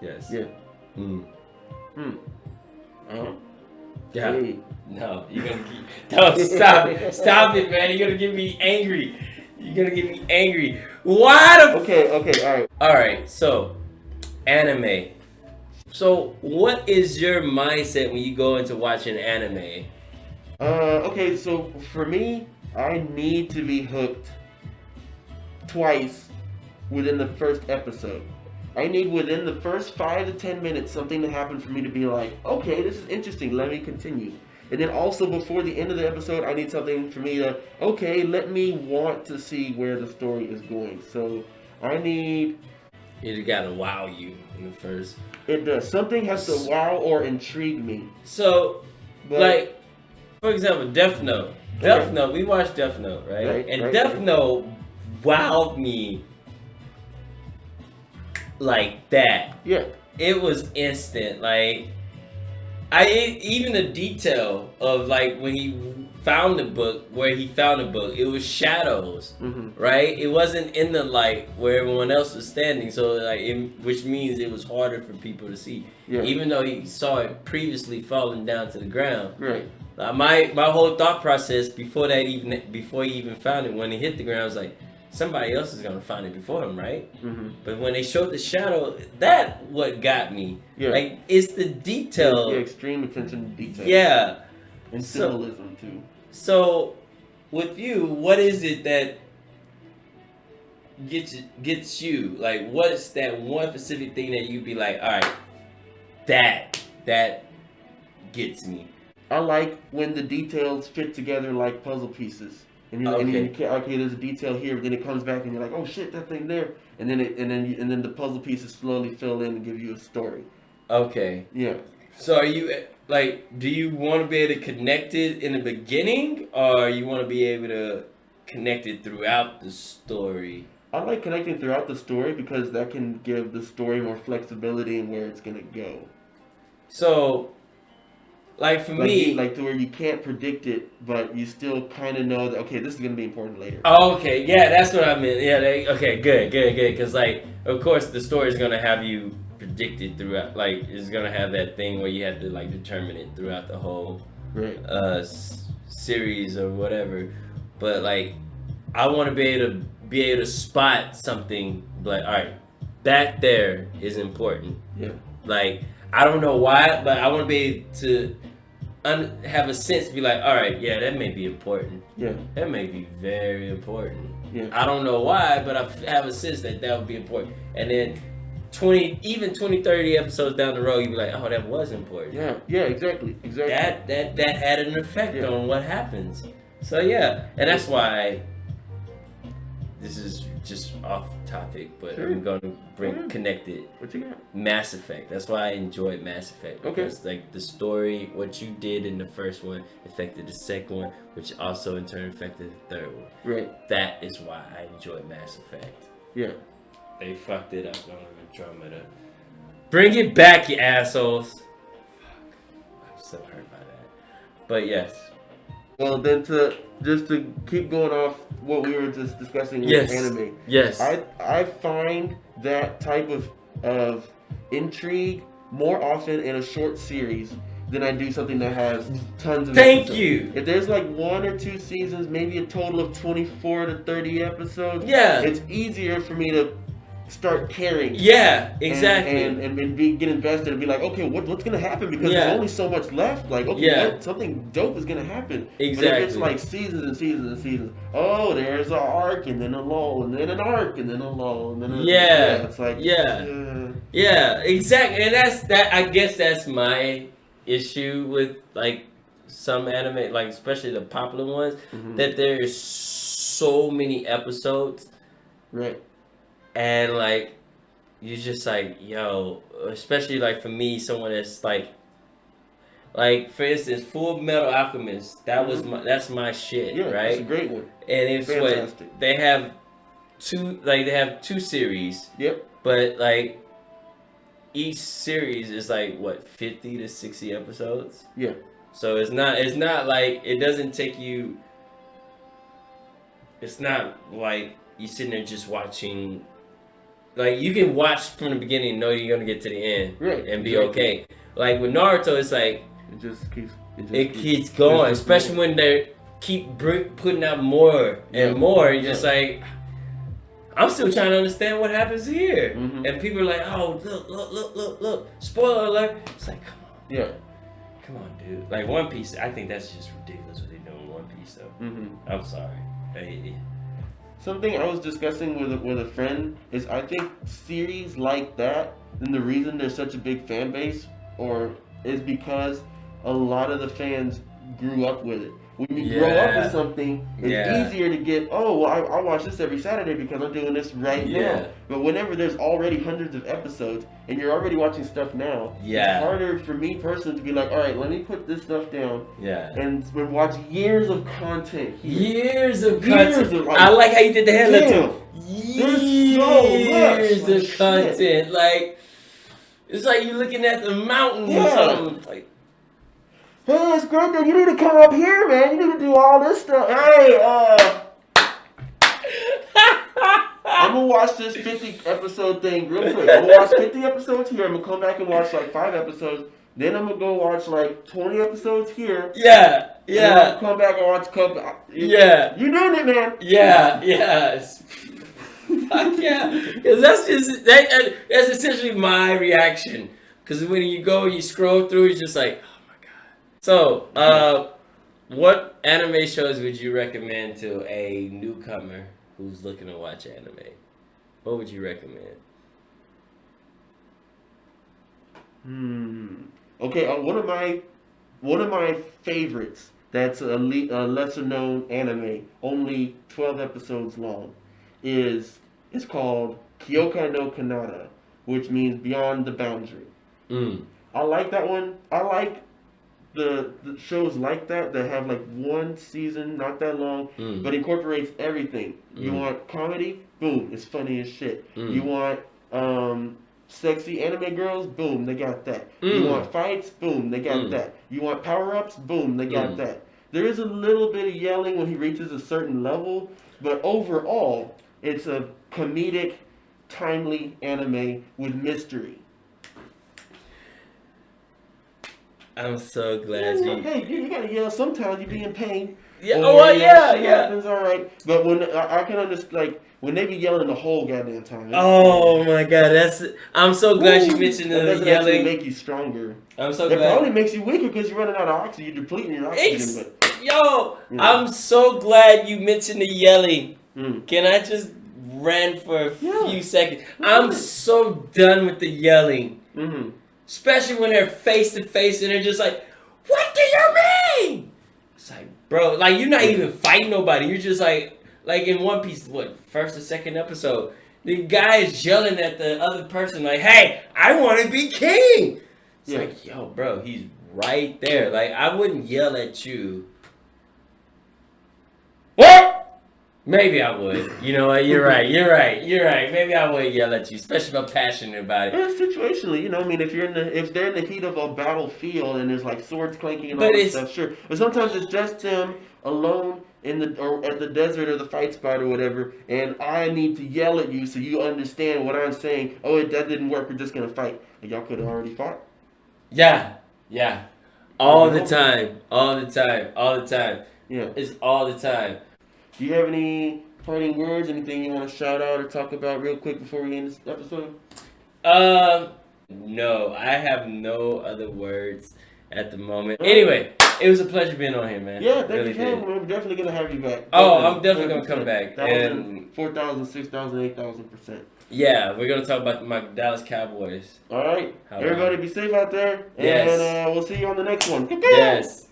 Yes. Yeah. Yeah. Hey. No, you're gonna keep. No, stop it. Stop it, man. You're gonna get me angry. You're gonna get me angry. Why the Okay, alright. Alright, so anime. So what is your mindset when you go into watching anime? Okay, so for me, I need to be hooked twice within the first episode. I need within the first 5 to 10 minutes something to happen for me to be like, okay, this is interesting, let me continue. And then also before the end of the episode, I need something for me to, okay, let me want to see where the story is going. So I need... It gotta wow you in the first. It does. Something has to wow or intrigue me. So, like, for example, Death Note. Death Okay. Note, we watched Death Note, right? And right, Death right. Note wowed me like that. Yeah. It was instant. Like, even the detail of like when he found the book, where he found the book, it was shadows, right? It wasn't in the light where everyone else was standing, so like, which means it was harder for people to see. Yeah. Even though he saw it previously falling down to the ground. Right. My whole thought process before he even found it, when he hit the ground, was like, somebody else is gonna find it before him, right? But when they showed the shadow, that what got me. Yeah. Like, it's the detail. Yeah, extreme attention to detail. Yeah. And symbolism too. So, with you, what is it that gets you? Like, what's that one specific thing that you'd be like, all right, that gets me? I like when the details fit together like puzzle pieces. And okay, there's a detail here, but then it comes back and you're like, oh shit, that thing there. And then the puzzle pieces slowly fill in and give you a story. Okay. Yeah. So are you like, do you want to be able to connect it in the beginning, or you want to be able to connect it throughout the story? I like connecting throughout the story because that can give the story more flexibility in where it's gonna go. So, like for me, like to where you can't predict it, but you still kind of know that okay, this is gonna be important later. Oh, okay, yeah, that's what I meant. Yeah, okay, good. Because like, of course, the story is gonna have you predicted throughout. Like, it's gonna have that thing where you have to like determine it throughout the whole series or whatever. But like, I want to be able to spot something. Like, all right, that there is important. Yeah. Like, I don't know why, but I want to be able to have a sense to be like, all right, yeah, that may be important. Yeah. That may be very important. Yeah. I don't know why, but I have a sense that would be important. And then 20, 30 episodes down the road, you'd be like, oh, that was important. Yeah, exactly. That had an effect on what happens. So yeah, and that's why this is just off topic, but I'm going to connect it. What you got? Mass Effect. That's why I enjoyed Mass Effect. Because like the story, what you did in the first one affected the second one, which also in turn affected the third one. Right. That is why I enjoyed Mass Effect. Yeah. They fucked it up. I'm gonna try to bring it back, you assholes. Fuck. I'm so hurt by that. But yes. Well, then to keep going off what we were just discussing with anime. Yes. I find that type of intrigue more often in a short series than I do something that has tons of episodes. You. If there's like 1 or 2 seasons, maybe a total of 24 to 30 episodes, it's easier for me to start caring. Yeah, exactly. And get invested and be like, okay, what's gonna happen? Because there's only so much left. Like, okay, something dope is gonna happen. Exactly. But if it's like seasons and seasons and seasons, oh, there's an arc and then a lull and then an arc and then a lull and then it's like exactly. And that's that. I guess that's my issue with like some anime, like especially the popular ones, that there's so many episodes. Right. And like, you're just like, yo, especially like for me, someone that's like for instance, Full Metal Alchemist. That's my shit, right? That's a great one. And it's fantastic. What they have two series. Yep. But like, each series is like what 50 to 60 episodes. Yeah. So it's not like it doesn't take you. It's not like you sitting there just watching like you can watch from the beginning and know you're gonna get to the end and be okay. Like with Naruto, it's like it keeps going, especially when they keep putting out more and more. You're just like, I'm still trying to understand what happens here, and people are like, oh look, spoiler alert. It's like, come on, come on, dude. Like One Piece, I think that's just ridiculous what they do in One Piece, though. I'm sorry. Something I was discussing with a friend is I think series like that, and the reason there's such a big fan base, is because a lot of the fans grew up with it. When you grow up with something, it's easier to get, I watch this every Saturday because I'm doing this right now. But whenever there's already hundreds of episodes and you're already watching stuff now, it's harder for me personally to be like, all right, let me put this stuff down and watch years of content here. Years of content. I like how you did the headline too. Years of content. Like, it's like you're looking at the mountain or something. Like, hey, it's great that you need to come up here, man. You need to do all this stuff. Hey, I'm gonna watch this 50 episode thing real quick. I'm gonna watch 50 episodes here. I'm gonna come back and watch like 5 episodes. Then I'm gonna go watch like 20 episodes here. Yeah. And I'm gonna come back and watch a couple. You're doing it, man. Fuck yeah. Because that's essentially my reaction. Because when you go, you scroll through, it's just like, so, what anime shows would you recommend to a newcomer who's looking to watch anime? What would you recommend? Okay, one of my favorites that's a lesser known anime, only 12 episodes long, it's called Kyokai no Kanata, which means Beyond the Boundary. I like that one. I like the shows like that have like one season, not that long, but incorporates everything. You want comedy? Boom, it's funny as shit. You want sexy anime girls? Boom, they got that. You want fights? Boom, they got that. You want power-ups? Boom, they got that. There is a little bit of yelling when he reaches a certain level, but overall, it's a comedic, timely anime with mystery. I'm so glad you gotta yell sometimes. You be in pain. Happens, all right. But when I can understand, like when they be yelling the whole goddamn time. Oh my god, I'm so glad you mentioned the yelling. Make you stronger. I'm so glad. It probably glad. makes you weaker because you're running out of oxygen. You're depleting your oxygen. I'm so glad you mentioned the yelling. Can I just rant for a few seconds? I'm so done with the yelling. Especially when they're face to face and they're just like, what do you mean? It's like, bro, like you're not even fighting nobody. You're just like in One Piece, first or second episode, the guy is yelling at the other person like, hey, I want to be king. It's like, yo, bro, he's right there. Like, I wouldn't yell at you. What? Maybe I would. You know what? You're right. Maybe I would yell at you, especially if I'm passionate about it. Yeah, situationally, I mean, if they're in the heat of a battlefield and there's like swords clanking and all that stuff, sure. But sometimes it's just them alone or at the desert or the fight spot or whatever, and I need to yell at you so you understand what I'm saying. Oh, that didn't work. We're just gonna fight. Like, y'all could have already fought. Yeah. All the time. Yeah. It's all the time. Do you have any parting words? Anything you want to shout out or talk about real quick before we end this episode? No, I have no other words at the moment. Anyway, it was a pleasure being on here, man. Yeah, thank you for having me. We're definitely going to have you back. I'm definitely going to come back. 4,000, 6,000, 8,000%. Yeah, we're going to talk about my Dallas Cowboys. All right. Everybody be safe out there. And we'll see you on the next one. Yes.